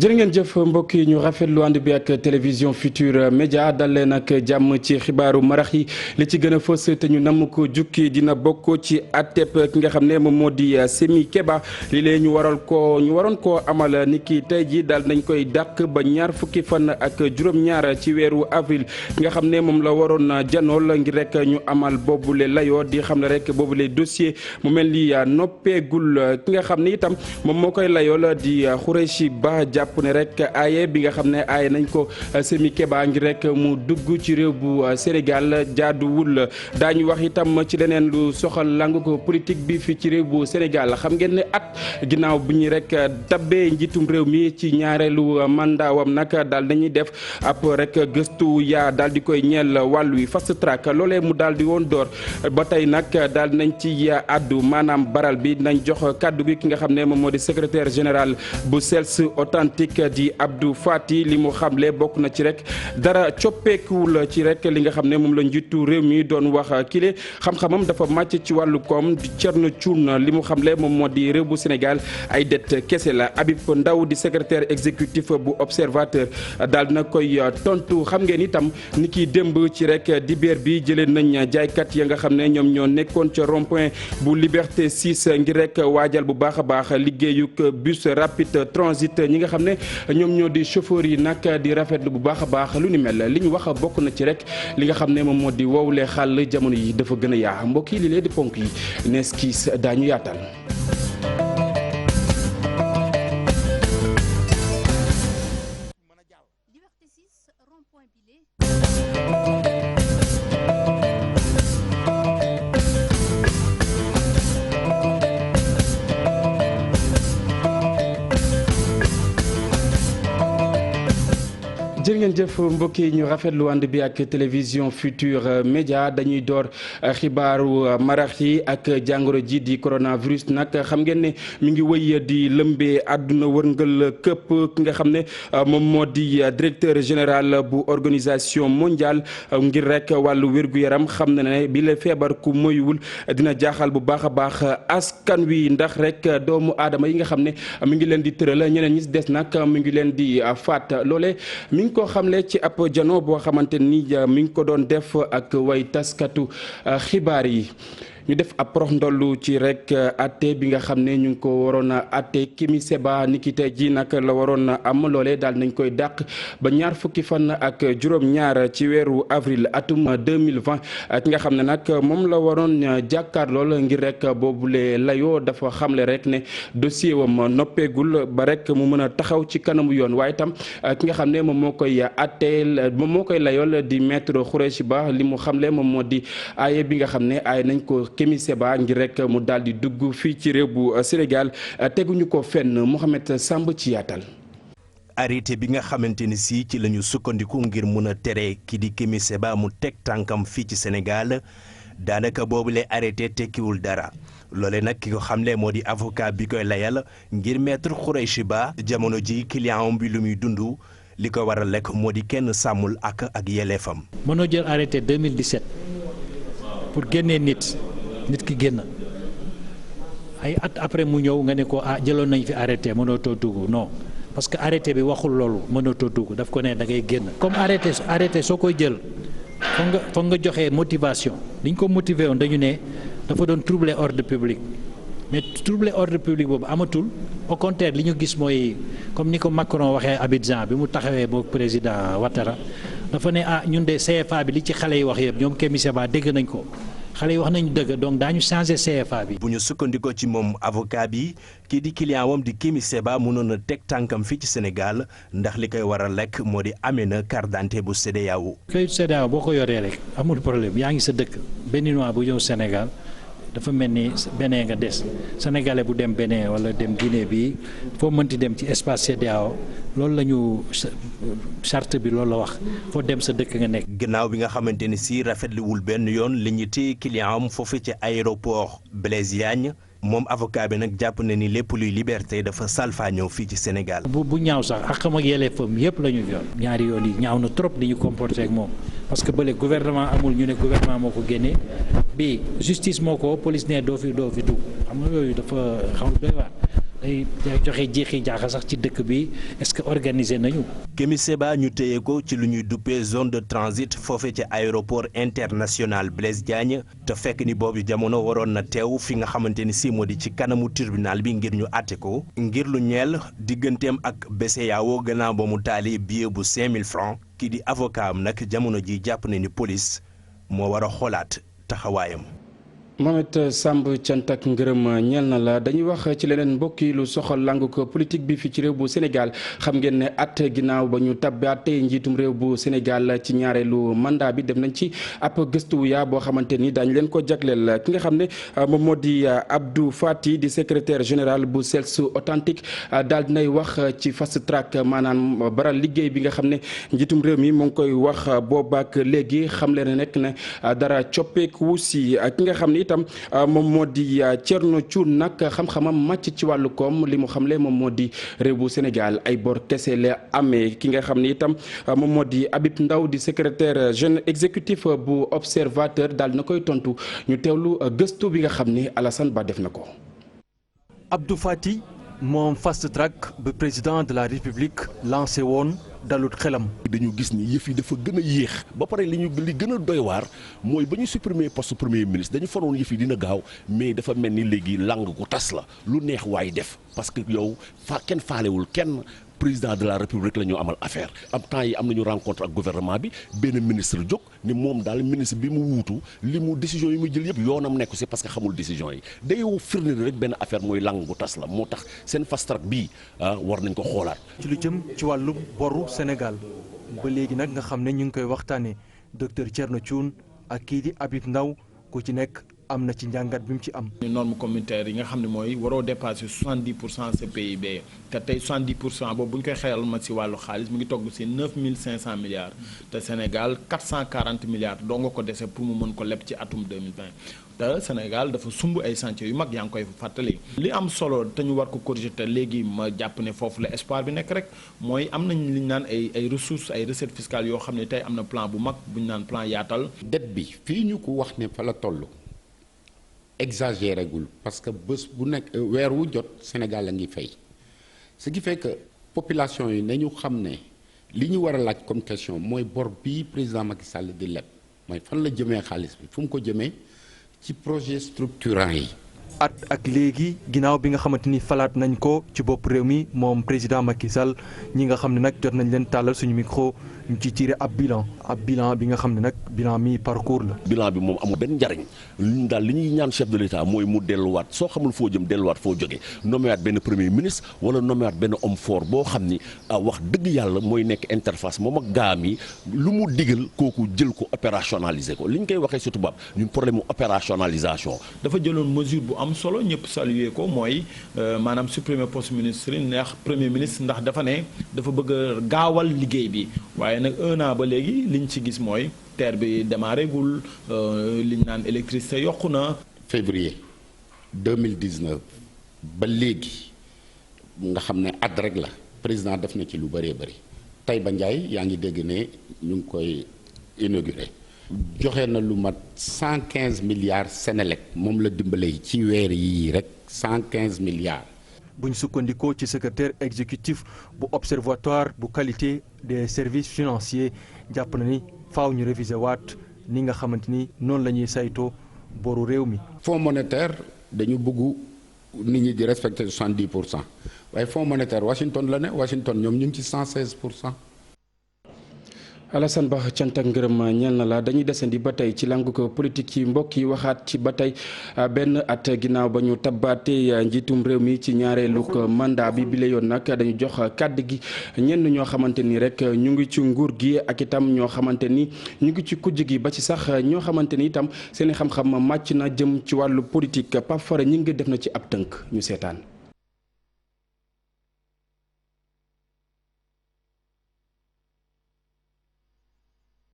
jërë ngeen jëf mbokk yi ñu rafetlu ànd bi ak télévision Futur Média dal leen ak jàmm ci xibaaru marax yi li ci gën a fës te ñu namm ko jukki dina bokk ci àtteb ki nga xam ne moom moo di Semi Keba li lee ñu waroon koo amal ni ki tey ji daal nañ koy dàq ba ñaar fukki fan ak juróom-ñaar ci weeru avril ki nga xam ne moom la waroon janool ngir rek ñu amal boobule layoo di xam ne rek boobule dossier mu mel ni noppeegul ki nga xam ne itam moom moo koy layool di Khoureyssi Ba jàpp ne rek aaye bi nga xam ne aaye nañ ko Semi Keba ngir rek mu dugg ci réew bu Sénégal jaaduwul daañu wax itam ci leneen lu soxal langu ko politique bi fii ci réew bu Sénégal xam ngeen ne at ginnaaw bu ñu rek tabbee njiitum réew mi ci ñaareelu mandat wam nag daal dañuy def ab rek gëstu yaa daal di koy ñeel wàllu wi fast track loolee mu daal di woon door ba tey nag daal nañ ci addu maanaam baral bi nañ jox kaddu gi ki nga xam ne moom moo di secrétaire général bu CELS di Abdou Fati li mu xamle bokk na ci rek dara coppeekuwul ci rek li nga xam ne moom la njiitu réew mi doon wax kile xam-xamam dafa màcc ci wàllu koom di Thierno Thioune li mu xamle moom moo di réew bu Sénégal ay det kese la Habib Ndaw di secrétaire exécutif bu observateur daal na koy tontu xam ngeen itam ni ki démb ci rek dibéer bi jëlee nañ jaaykat ya nga xam ne ñoom ñoo nekkoon ca rond-point bu Liberté 6 ngir rek waajal bu baax a baax liggéeyuk bus rapide transit ñi nga xam ne ñoom ñoo di chauffeur yi nag di rafetlu bu baax a baax lu ni mel li ñu wax bokk na ci rek li nga xam ne moom moo di wowle xàll jamono yi dafa gën a yaa mbokk yi li lee di ponk yi nees kiis daañu yaatal. jërë ngeen jëf mbokk yi ñu rafetlu ànd bi ak télévision Futur Média dañuy door xibaaru marax yi ak jàngoro ji di coronavirus nag xam ngeen ne mi ngi wëy di lëmbee àdduna wërngal këpp ki nga xam ne moom moo di directeur général bu organisation mondiale ngir rek wàllu wér-gu-yaram xam na ne bi la feebar ku moywul dina jaaxal bu baax a baax askan wi ndax rek doomu aadama yi nga xam ne mi ngi leen di tëral ñeneen ñi des nag mi ngi leen di faat loole mi ngi ko xamle ci ab jano boo xamante ni mi ngi ko doon def ak way taskatu xibaar yi ñu def ab prox ndollu ci rek atte bi nga xam ne ñu ngi ko waroon a atte Kémi Séba niki tey ji nag la waroon a am loolee daal nañ koy dàq ba ñaar fukki fan ak juróom-ñaar ci weeru avril atum 2020 ki nga xam ne nag moom la waroon jàkkaarlool ngir rek boobule layoo dafa xamle rek ne dossier wam noppeegul ba rek mu mën a taxaw ci kanamu yoon waaye itam ki nga xam ne moom moo koy atteel moom moo koy layool di maître Khoureyssi Ba li mu xamle moom moo di aaye bi nga xam ne aaye nañ ko Kémi Séba ngir rek mu daal di dugg fii ci réew bu Sénégal teguñu ko fenn Mohamed Samb ci yaatal. arrêté bi nga xamante ni si ci la ñu sukkandiku ngir mun a tere ki di Kémi Séba mu teg tànkam fii ci Sénégal daanaka boobule arrêté tekkiwul dara loole nag ki ko xamle moo di avocat bi koy layal ngir maître Khoureyssi Ba jamono ji client bi lu muy dund li ko waral lekk moo di kenn sàmmul ak yelleefam. mënoo jël arrêté 2017 pour génnee nit ki génn ay at après mu ñëw nga ne ko jëloon nañ fi arrêté mënatoo dugg non parce que arrêté bi waxul loolu mënatoo dugg daf ko ne da ngay génn. comme arrêté soo koy jël foog nga joxe motivation liñ ko motivé woon dañu ne dafa doon troubler ordre public mais troubler ordre public boobu amatul au contraire li ñu gis mooy comme ni ko Macron waxee Abidjan bi mu taxawee boog président Ouattara dafa ne ñun de CFA bi li ci xale yi wax yëpp ñoom Kémi Séba dégg nañ ko. xale yi wax nañu dëgg donc daañu changé CFA bi. bu ñu sukkandikoo ci moom avocat bi kii di client wam di Kémi Séba mënoon a teg tànkam fii ci Sénégal ndax li koy war a lekk moo di amee na carte d'identité bu CEDEAO. këyitu CEDEAO boo ko yoree rek amul problème yaa ngi sa dëkk béninois bu ñëw Sénégal dafa mel ni Bénin nga des sénégalais bu dem Bénin wala dem Guinée bi foo mënti dem ci espace CEDEAO loolu la ñu charte bi loolu la wax foo dem sa dëkk nga nekk. gannaaw bi nga xamante ni si rafetluwul benn yoon li ñu téye client am foofu ci aéroport Blaise Diagne moom avocat bi nag jàpp na ni lépp luy liberté dafa salfaañoo fii ci Sénégal. bu ñaaw sax ak xam ak yelleefam yëpp la ñu yor. ñaari yoon yi ñaaw na trop li ñu comporté ak moom parce que bële gouvernement amul ñu ne gouvernement moo ko génnee bi justice moo ko police ne doo fi dugg xam nga yooyu dafa xaw doy waar day joxe jeexi jaaxa sax ci dëkk bi est-ce que organisé nañu. Kémi Séba ñu téye ko ci lu ñuy duppee zone de transit foofe ci aéroport international Blaise Diagne te fekk ni boobu jamono waroon na teew fi nga xamante ni si moo di ci kanamu tribunal bi ngir ñu àtte ko ngir lu ñeel digganteem ak BCEAO gannaaw ba mu taali billet bu 5000 francs kii di avocat am nag jamono ji jàpp na ni police moo war a xoolaat taxawaayam. Mohamed Samb cant ak ngërëm ñeel na la dañuy wax ci leneen mbokk yi lu soxal langu ko politique bi fii ci réew bu Sénégal xam ngeen ne at ginnaaw ba ñu tabbaat tey njiitum réew bu Sénégal ci ñaareelu mandat bi def nañ ci ab gëstu yaa boo xamante ni daañu leen ko jagleel ki nga xam ne moom moo di Abdou Fati di secrétaire général bu CELS authentique daal dinay wax ci fast track maanaam baral liggéey bi nga xam ne njiitum réew mi mu ngi koy wax boobaak léegi xam leen nekk ne dara coppeeku si ki nga xam ne itam moom moo di Thierno Thioune nag xam-xamam màcc ci wàllu koom li mu xamle moom moo di réew bu Sénégal ay bor kese la amee ki nga xam ne itam moom moo di Habib Ndaw di secrétaire jeune exécutif bu observateur daal na koy tontu ñu teewlu gëstu bi nga xam ne Alassane Ba def na ko. Abdou Fati moom fast track ba président de la République lancé woon dalut xelam. dañu gis ni yëf yi dafa gën a yéex ba pare li gën a doy waar mooy ba ñu supprimer poste premier ministre dañu fanoon yëf yi dina gaaw mais dafa mel ni léegi lang gu tas la lu neex waay def parce que yow kenn faalewul kenn. président de la république la ñu amal affaire am temps yi am nañu rencontre ak gouvernement bi benn ministre jóg ni moom daal ministre bi mu wuutu li mu décision yi muy jël yëpp yoonam nekku si parce que xamul décision yi day firnde rek benn affaire mooy lang gu tas la moo tax seen fast track bii war nañ ko xoolaat. ci lu jëm ci wàllu boru Sénégal ba léegi nag nga xam ne ñu ngi koy waxtaanee docteur Thierno Thioune ak kii di Habib Ndaw ku ci nekk. am na ci njàngat bi mu ci am. norme communautaire yi nga xam ne mooy waroo dépasser 70% sa PIB te tey 70% boobu bu ñu koy xelal ma ci wàllu xaalis mu ngi togg ci 9500 milliards te Sénégal 440 milliards doo nga ko dese pour mu mën ko leb ci atum 2020 te Sénégal dafa sumb ay chantier yu mag yaa ngi koy fàttali. li am solo te ñu war ko corriger te léegi ma jàpp ne foofu la espoir bi nekk rek mooy am nañ li ñu naan ay ressources ay recettes fiscales yoo xam ne tey am na plan bu mag bu ñu naan plan yaatal. dette bi fii ñu ko wax ne fa la toll. exagéré gul parce que bés bu nekk weer wu jot Sénégal a ngi fay ce qui fait que population yi nañu xam ne li ñu war a laaj comme question mooy bor bii président Macky Sall di leb mooy fan la jëmee xaalis bi fu mu ko jëmee ci projet structurant yi. at ak léegi ginnaaw bi nga xamante ni falaat nañ ko ci bopp réew mi moom président Macky Sall ñi nga xam ne nag jot nañ leen tàllal suñu micro ñu ci tiré ab bilan bi nga xam ne nag bilan mi parcours la. bilan bi moom amul benn njariñ ñun daal li ñuy ñaan chef de l'État mooy mu delluwaat soo xamul foo jëm delluwaat foo jóge nomméwaat benn premier ministre wala nomméwaat benn homme fort boo xam ni wax dëgg yàlla mooy nekk interface moom ak gaam yi lu mu digal kooku jël ko opérationnaliser ko li ñu koy waxee surtout tubaab ñun problème mu opérationnalisation. dafa jëloon mesure bu am solo ñëpp saluer ko mooy maanaam supprimer poste ministre neex premier ministre ndax dafa ne dafa bëgg a gaawal liggéey bi waaye nag un an ba léegi liñ ci gis mooy terre bi démarré gul liñ naan électricité yokku na. février 2019 ba léegi nga xam ne at rek la président def na ci lu bëree bëri Taïba Ndiaye yaa ngi dégg ne ñu ngi koy inauguré. joxe na lu mat 115 milliards Sénélec moom la dimbale ci weer yii rek 115 milliards. bu ñu sukkandikoo ci secrétaire exécutif bu observatoire bu qualité des services financiers jàpp na ni faaw ñu réviser waat ni nga xamante ni noonu la ñuy saytoo boru réew mi. Fonds monétaire dañu bëgg nit ñi di respecter 70% waaye Fonds monétaire Washington la ne Washington ñoom ñu ngi ci 116%. Alassane Ba cant ak ngërëm ñeel na la dañuy desandi ba tey ci langu ko politique yi mbokk yi waxaat ci ba tey benn at ginnaaw ba ñu tabbaatee njiitum réew mi ci ñaareelu mandat bi bile yoon nag dañu jox kàddu gi ñenn ñoo xamante ni rek ñu ngi ci nguur gi ak itam ñoo xamante ni ñu ngi ci kujj gi ba ci sax ñoo xamante ni itam seen i xam-xam màcc na jëm ci wàllu politique Pape Fara ñi ngi def na ci ab tënk ñu seetaan.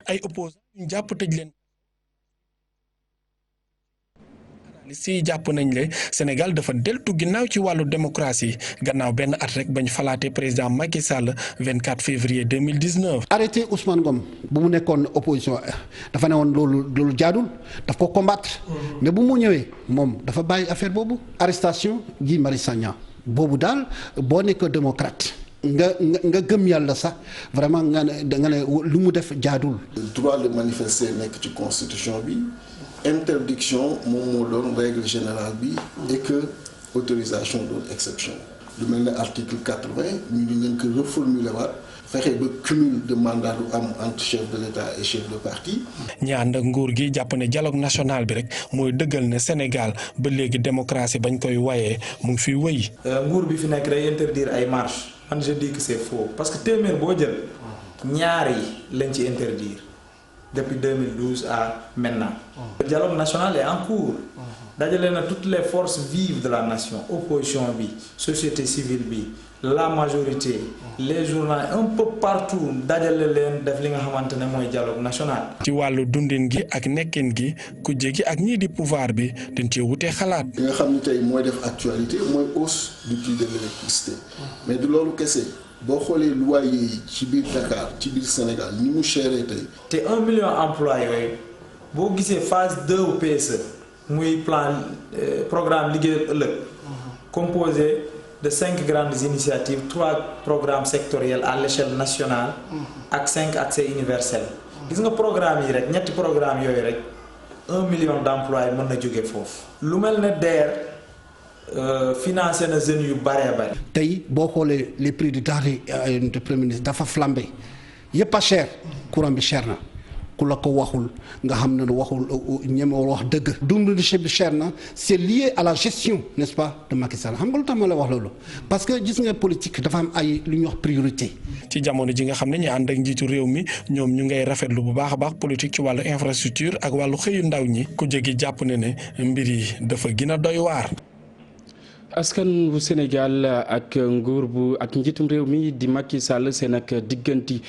ay opposants ñu jàpp tëj leen si jàpp nañ le Sénégal dafa deltu ginnaaw ci wàllu démocratie gannaaw benn at rek bañ falaate président Macky Sall 24 février 2019. arrêté Ousmane Ngom bu mu nekkoon opposition dafa ne woon loolu jaadul daf ko combattre mais bu mu ñëwee moom dafa bàyyi affaire boobu arrestation Guy Marius Sagna boobu daal boo nekk démocrate nga gëm yàlla sax vraiment nga ne lu mu def jaadul. droit de manifester nekk ci constitution bi interdiction moom moo doon règle générale bi et que autorisation doon exception lu mel ne article 80 ñu ngi leen ko reformuler waat fexe ba cumul de mandat du am entre chef de l'État et chef de parti. ñi ànd ak nguur gi jàpp ne dialogue national bi rek mooy dëggal ne Sénégal ba léegi démocratie bañ koy wayee mu ngi fiy wëy. nguur bi fi nekk day interdire ay marches man je dis que c'est faux parce que téeméer boo jël ñaar yi lañ ci interdire depuis 2012 à maintenant. Le dialogue national est en cours. dajale na toutes les forces vives de la nation opposition bi société civile bi la majorité les journaux un peu partout dajale leen def li nga xamante ne mooy dialogue national. ci wàllu dundin gi ak nekkin gi kujje gi ak ñii di pouvoir bi dañ cee wutee xalaat. li nga xam ni tey mooy def actualité mooy hausse du prix de l'électricité mais du loolu kese boo xoolee loyer yi ci biir Dakar ci biir Sénégal ni mu chéré tey. te 1 million emploi yooyu boo gisee phase 2 au PSE. muy plan programme liggéey ëllëg composé de 5 grandes initiatives 3 programmes sectoriels à l'échelle nationale ak 5 accès universels gis nga programme yi rek ñetti programme yooyu rek 1 million d'emplois mën na jóge foofu lu mel ne DER financé na jeunes yu bëree bëri. tey boo xoolee les prix du denrée de premier ministre dafa flambé yëpp a cher courant bi cher na ku la ko waxul nga xam ne waxul ñemeewul wax dëgg. dundu bi cher na c'est lié à la gestion n'est-ce pas de Macky Sall xam nga lu tax ma la wax loolu parce que gis nga politique dafa am ay lu ñuy wax priorité. ci jamono ji nga xam ne ñi ànd ak njiitu réew mi ñoom ñu ngay rafetlu bu baax a baax politique ci wàllu infrastructure ak wàllu xëyu ndaw ñi ku jegi jàpp ne mbir yi dafa gën a doy waar. askan bu Sénégal ak nguur bu ak njiitum réew mi di Macky Sall seen ak diggante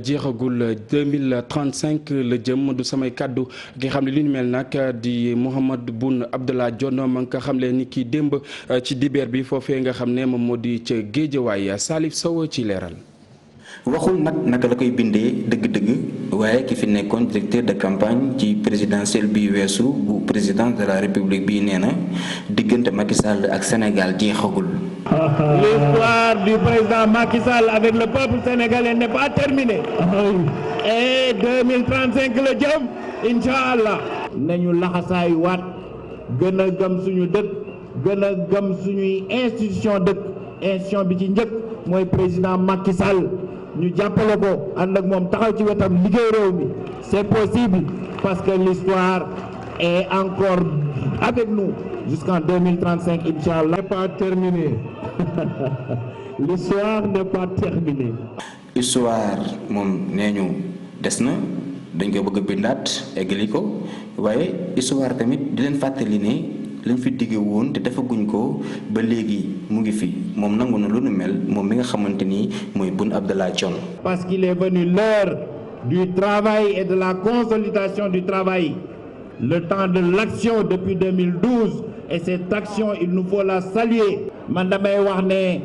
jeexagul 2035 la jëm du samay kàddu ki xam ne li ñu mel nag di Mahammed Boun Abdallah Dionne ma nga xam ne ni ki démb ci dibeer bi foofee nga xam ne moom moo di ca Géejawaay Salif Sow ci leeral. waxul nag naka la koy bindee dëgg-dëgg waaye ki fi nekkoon directeur de campagne ci présidentielle bi weesu bu président de la république bi nee na diggante Macky Sall ak Sénégal jeexagul. L'histoire du président Macky Sall avec le peuple sénégalais n'est pas terminée. Et 2035 la jëm inch'Allah. nañu laxasaay waat gën a gëm suñu dëkk gën a gëm suñuy institution dëkk institution bi ci njëkk mooy président Macky Sall. ñu jàppale ko ànd ak moom taxaw ci wetam liggéey réew mi c'est possible parce que l'histoire est encore avec nous jusqu'en 2035 inchallah. n'est pas terminé l'histoire n'est pas terminée. histoire moom nee ñu des na dañ ko bëgg a bindaat eggali ko waaye histoire tamit di leen fàttali ne lañ fi digge woon te defaguñ ko ba léegi mu ngi fi moom nangu na lu nu mel moom mi nga xamante ni mooy Boun Abdallah Dionne. parce qu'il est venu l'heure du travail et de la consolidation du travail le temps de l'action depuis 2012 et cette action il nous faut la saluer. man damay wax ne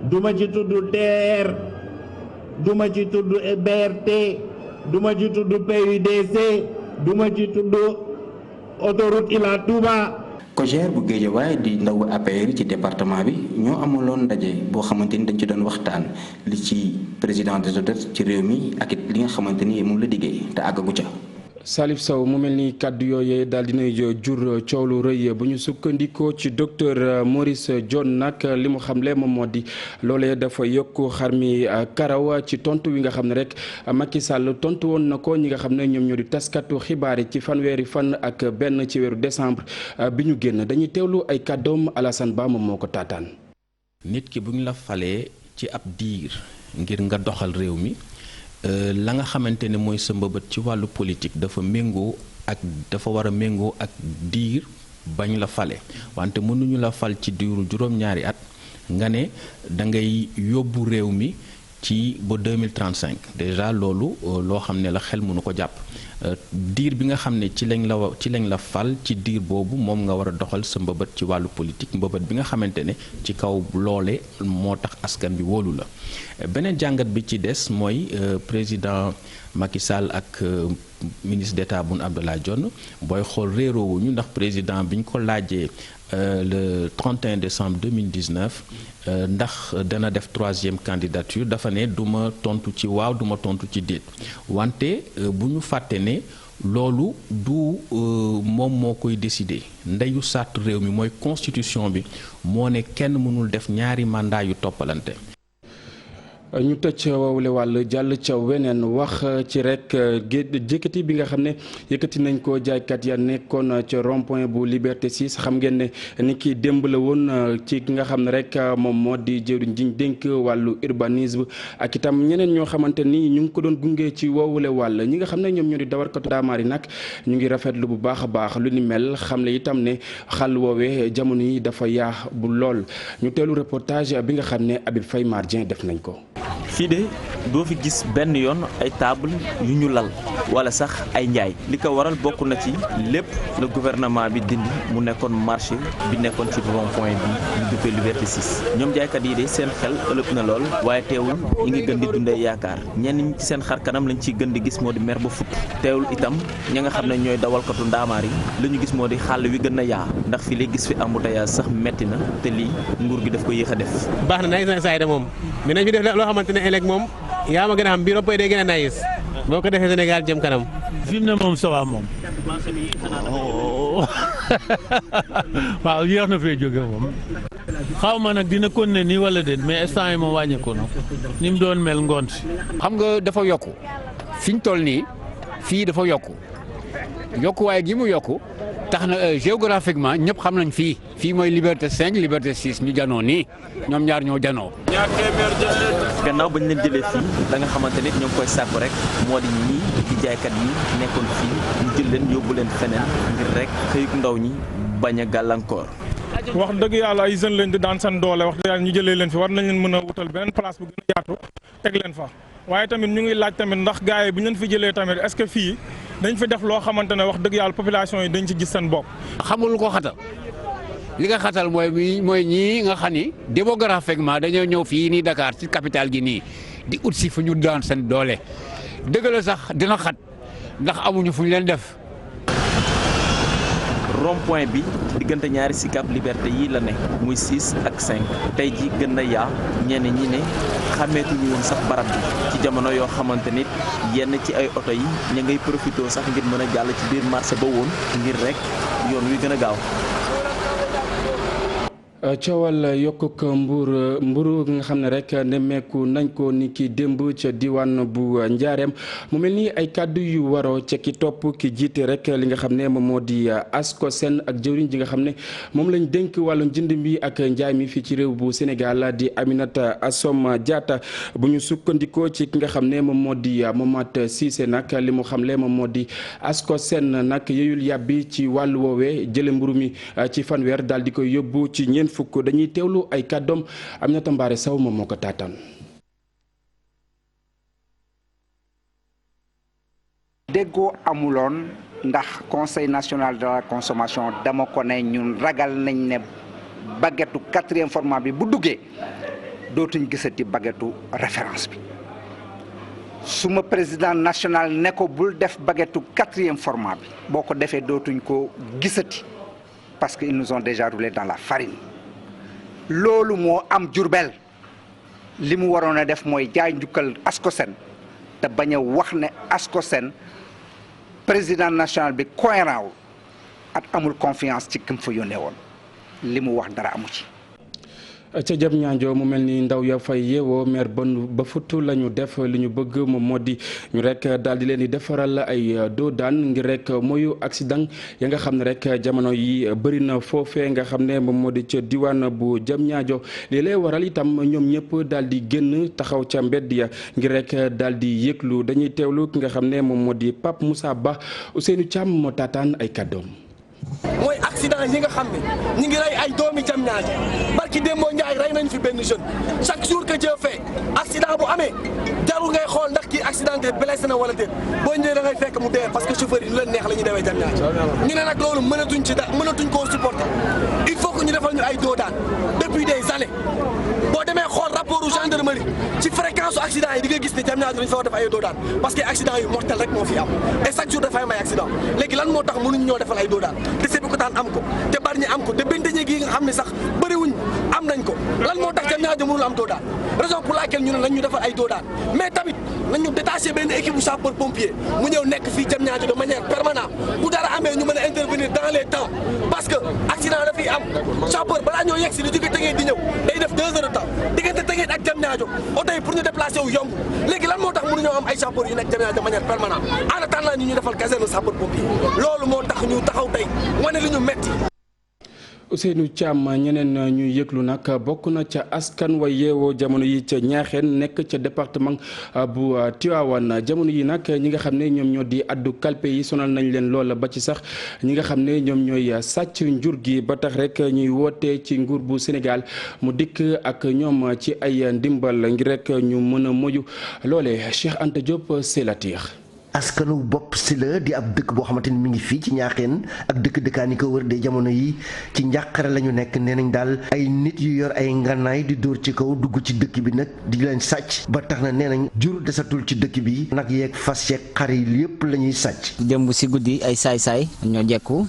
duma ci tudd TER duma ci tudd BRT duma ci tudd PUDC duma ci tudd autoroute Ila Touba. COJER bu Guédiawaye di ndaw APR ci département bi ñoo amaloon ndaje boo xamante ni dañ ci doon waxtaan li ci président des autorités ci réew mi ak it li nga xamante ni moom la diggee te àggagu ca. Salif Sow mu mel ni kàddu yooyee daal dinay jur coow lu rëy bu ñu sukkandikoo ci docteur Maurice Dione nag li mu xamle moom moo di loolee dafa yokk xar mi karaw ci tontu wi nga xam ne rek Macky Sall tontu woon na ko ñi nga xam ne ñoom ñoo di taskatu xibaar yi ci fanweeri fan ak benn ci weeru décembre bi ñu génn dañuy teewlu ay kàddoom Alassane Ba moom moo ko taataan. nit ki bu ñu la falee ci ab diir ngir nga doxal réew mi. la nga xamante ne mooy sa mbëbët ci wàllu politique dafa méngoo ak dafa war a méngoo ak diir bañ la fale wante mënuñu la fal ci diiru juróom-ñaari at nga ne da ngay yóbbu réew mi ci ba 2035 déjà loolu loo xam ne la xel mënu ko jàpp diir bi nga xam ne ci lañ la fal ci diir boobu moom nga war a doxal sa mbëbët ci wàllu politique mbëbët bi nga xamante ne ci kaw loole moo tax askan bi wóolu la beneen jàngat bi ci des mooy président Macky Sall ak ministre d'État Boun Abdallah Dionne booy xool réeroowuñu ndax président bi ñu ko laajee le 31 décembre 2019 ndax dana def 3e candidature dafa ne du ma tontu ci waaw du ma tontu ci déet wante bu ñu fàtte ne loolu du moom moo koy décider ndeyu sàtt réew mi mooy constitution bi moo ne kenn mënul def ñaari mandat yu toppalante. ñu tëj wowule wàll jàll ca weneen wax ci rek jëkkati bi nga xam ne yëkkati nañ ko jaaykat ya nekkoon ca rond-point bu Liberté 6 xam ngeen ne ni ki démb la woon ci ki nga xam ne rek moom moo di jëwriñ jiñ dénk wàllu urbanisme ak itam ñeneen ñoo xamante ni ñu ngi ko doon gunge ci wowule wàll ñi nga xam ne ñoom ñoo di dawarkatu daamaar yi nag ñu ngi rafetlu bu baax a baax lu ni mel xam le itam ne xàll woowee jamono yi dafa yaa bu lool ñu teelu reportage bi nga xam ne Habib Faye Mardien def nañ ko. fii de doo fi gis benn yoon ay table yu ñu lal wala sax ay njaay li ko waral bokk na ci lépp le gouvernement bi dindi mu nekkoon marché bi nekkoon ci rond-point bi ñu duppee Liberté 6 ñoom jaaykat yi de seen xel ëlëb na lool waaye teewul ñi ngi gën di dundee yaakaar ñenn ñi ci seen xar kanam lañ ciy gën di gis moo di mer ba fut teewul itam ña nga xam ne ñooy dawalkatu ndaamaar yi la ñu gis moo di xàll wi gën a yaa ndax fii lay gis fi embouteillage sax metti na te lii nguur gi daf ko yéex a def. baax na naaj saa yi de moom mais nañ fi def loo xamante ne ëllëg moom yaa ma gën a xam biir day gën a naaj boo ko defee Sénégal jëm kanam. fi mu ne moom ça va moom waaw yéex na fee jóge moom xaw ma nag dina kon ne nii wala déet mais instant yi moom wàññeeku na ni mu doon mel ngoon si. xam nga dafa yokku fi ñu toll nii fii dafa yokkuwaay gi mu yokku tax na géographiquement ñëpp xam nañ fii mooy Liberté 5 Liberté 6 ñu janoo nii ñoom ñaar ñoo janoo. gannaaw bañ leen jëlee fii da nga xamante nit ñoo ngi koy sàkku rek moo di ñii di jaaykat yi nekkoon fii ñu jël leen yóbbu leen feneen ngir rek xëyuk ndaw ñi bañ a gàllankoor. wax dëgg yàlla ay jeunes lañ di daan seen doole wax dëgg yàlla ñu jëlee leen fi war nañ leen mën a wutal beneen place bu gën a yaatu teg leen fa waaye tamit ñu ngi laaj tamit ndax gars yi bu ñu leen fi jëlee tamit est-ce que fii dañ fi def loo xamante ne wax dëgg yàlla population yi dañ ci gis seen bopp. xamul lu ko xatal li nga xatal mooy ñii nga xam ni démographiquement dañoo ñëw fii nii Dakar ci capitale gi nii di ut si fu ñu daan seen doole dëgg la sax dina xat ndax amuñu fu ñu leen def. rond-point bi diggante ñaari Sicap Liberté yi la ne muy 6 ak 5 tey ji gën na yaa ñenn ñi ne xàmmeetuñu woon sax barab bi ci jamono yoo xamante nit yenn ci ay oto yi ña ngay profité sax ngir mën a jàll ci biir marché ba woon ngir rek yoon wi gën a gaaw. coowal yokkuk mburu nga xam ne rek nemmeeku nañ ko ni ki démb ca diwaan bu njaareem mu mel ni ay kàddu yu waroo ca ki topp ki jiite rek li nga xam ne moom moo di ASCOSEN ak jëwriñ ji nga xam ne moom lañ dénk wàllu njënd mi ak njaay mi fii ci réew bu Sénégal di Aminata Assome Diatta bu ñu sukkandikoo ci ki nga xam ne moom moo di Momath Cissé nag li mu xamle moom moo di ASCOSEN nag yeyul yàbbi ci wàllu woowee jële mburu mi ci fanweer daal di koy yóbbu ci ñeent fukk dañuy teewlu ay kàddoom Aminata Mbaare Sow moom moo ko taataan. déggoo amuloon ndax conseil national de la consommation dama ko ne ñun ragal nañ ne baguette 4e format bi bu duggee dootuñ gisati baguette référence bi suma président national ne ko bul def baguette 4e format bi boo ko defee dootuñ ko gisati parce que ils nous ont déjà roulé dans la farine. loolu moo am Jurbel li mu waroon a def mooy jaay njukkal ASCOSEN te bañ a wax ne ASCOSEN président national bi cohérent wul at amul confiance ci kim fa yónnee woon li mu wax dara amu ci. ca jam ñaanjo mu mel ni ndaw ya fay yeewoo maire ba futu la ñu def li ñu bëgg moom moo di ñu rek daal di leen di defaral ay doo daan ngir rek moyu accident ya nga xam ne rek jamono yi bëri na foofee nga xam ne moom moo di ca diwaan bu jam ñaajo lii lay waral itam ñoom ñëpp daal di génn taxaw ca mbedd ya ngir rek daal di yëglu dañuy teewlu ki nga xam ne moom moo di Pape Moussa Ba Ousseynou Thiam moo taataan ay kàddoom. mooy accident yi nga xam ne ñu ngi rey ay doomi jam ñaajo barki Dembo Ndiaye rey nañ fi benn jeune chaque jour que Dieu fait accident bu amee jarul ngay xool ndax kii accidenté blessé na wala déet boo ñëwee da ngay fekk mu dee parce que chauffeur yi lu leen neex la ñuy demee jam ñaajo ñu ne nag loolu mënatuñ koo supporter il faut que ñu defal ñu ay doo daan depuis des années boo demee xool rapport gendarmerie gendarmerie ci fréquence accident yi di nga gis ne Diamniadio dañu fa war def ay doodaan parce que accident yu mortel rek moo fi am et chaque jour dafay am ay accident léegi lan moo tax mënuñu ñoo defal ay doodaan te Sébikotane am ko te Bargny am ko te Benteñe gi nga xam ne sax bëriwuñ am nañ ko lan moo tax Diamniadio mënul am doodaan raison pour laquelle ñu ne nañ ñu defal ay doodaan mais tamit nañu détaché benn équipe bu sapeur pompier mu ñëw nekk fii Diamniadio de manière permanente bu dara amee ñu mën a intervenir dans les temps parce que accident dafay am sapeur balaa ñoo yegg si di jóge Tëngéej di ñëw day def 2 heures de temps diggante Tëngéej ak Diamniadio oto yi pour ñu déplacer wu yomb léegi lan moo tax mënuñoo am ay sapeur yu nekk Diamniadio de manière permanente en attendant ñu defal caserne sapeur pompier loolu moo tax ñu taxaw tey wane li ñu metti Ousseynou Thiam ñeneen ñuy yëglu nag bokk na ca askan wa yeewoo jamono yi ca Ñaaxeen nekk ca département bu Tivaouane jamono yi nag ñi nga xam ne ñoom ñoo di addu kalpe yi sonal nañ leen loola ba ci sax ñi nga xam ne ñoom ñooy sàcc njur gi ba tax rek ñuy woote ci nguur bu Sénégal mu dikk ak ñoom ci ay ndimbal ngir rek ñu mën a moyu loole Cheikh Anta Diop Selatir. askanu bopp si la di ab dëkk boo xamante ni mi ngi fii ci Ñaaxeen ak dëkkaan yi ko wër de jamono yi ci njàqare la ñu nekk nee nañ daal ay nit yu yor ay ngànnaay di dóor ci kaw dugg ci dëkk bi nag di leen sàcc ba tax na nee nañ jur desatul ci dëkk bi nag yeeg fas yeeg xar yi yépp la ñuy sàcc. démb si guddi ay saay-saay ñoo jekku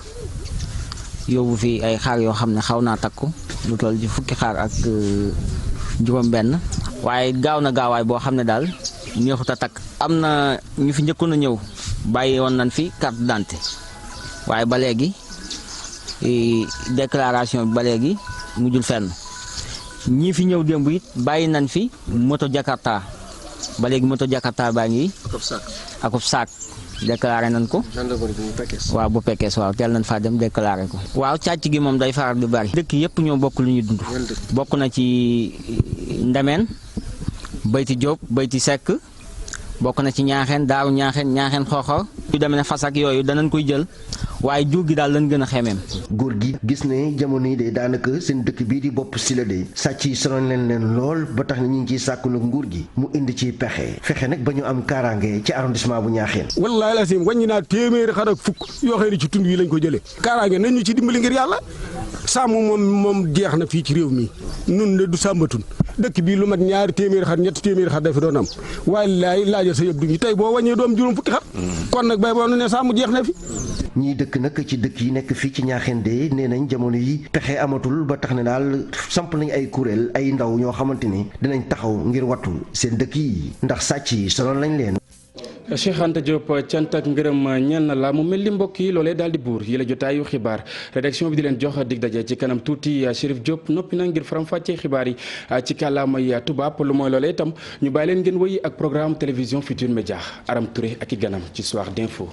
yóbbu fi ay xaar yoo xam ne xaw naa takku lu toll ci fukki xaar ak juróom-benn waaye gaaw na gaawaay boo xam ne daal. neexut a takk am na ñu fi njëkkoon a ñëw bàyyi woon nañ fi carte d'identité waaye ba léegi déclaration bi ba léegi mujjul fenn ñii fi ñëw démb it bàyyi nañ fi moto Jakarta ba léegi moto Jakarta baa ngi akub saak déclaré nañ ko waaw bu Pekes waaw teel nañ faa dem déclaré ko waaw càcc gi moom day faral di bari dëkk yëpp ñoo bokk lu ñuy dund bokk na ci Ndemeen Bayti Diop Bayti Seck bokk na ci Ñaaxeen Daaru Ñaaxeen Xooxor yu demee ne fas ak yooyu danañ koy jël waaye jur gi daal lañ gën a xemeem. góor gi gis ne jamono yi de daanaka seen dëkk bii di bopp si la de sàcc yi sonal leen lool ba tax na ñu ngi ciy sàkku nag nguur gi mu indi ci fexe nag ba ñu am kaaraange ci arrondissement bu Ñaaxeen. wallaahi la sim wàññi naa téeméeri xar ak fukk yoo xam ne ci tund yi lañ ko jëlee kaaraange nañ ñu ci dimbali ngir yàlla sàmm moom jeex na fii ci réew mi nun ne du sàmbatun dëkk bii lu mat 2 téeméeri xar 3 téeméeri xar dafa doon am waaye laajal sa yëpp du ñu tey boo wàññee doom juróom fukki xar kon nag bay boo ne sàmm jeex na fi. ñii dëkk nag ci dëkk yi nekk fii ci Ñaaxeen de nee nañ jamono yi pexe amatul ba tax ne daal samp nañ ay kuréel ay ndaw ñoo xamante ni dinañ taxaw ngir wattu seen dëkk yi ndax sàcc yi sonal nañ leen. Cheikh Anta Diop cant ak ngërëm ñeel na la mu mel ni mbokk yi loolee daal di buur yi la jotaayu xibaar rédaction bi di leen jox dig daje ci kanam tuuti Chérif Diop noppi na ngir faram-fàccee xibaar yi ci kàllaamay tubaab lu mooy loolee itam ñu bàyyi leen ngeen wëy ak programme télévision Futurs Médias Aram Touré ak i ganam ci soir d'info.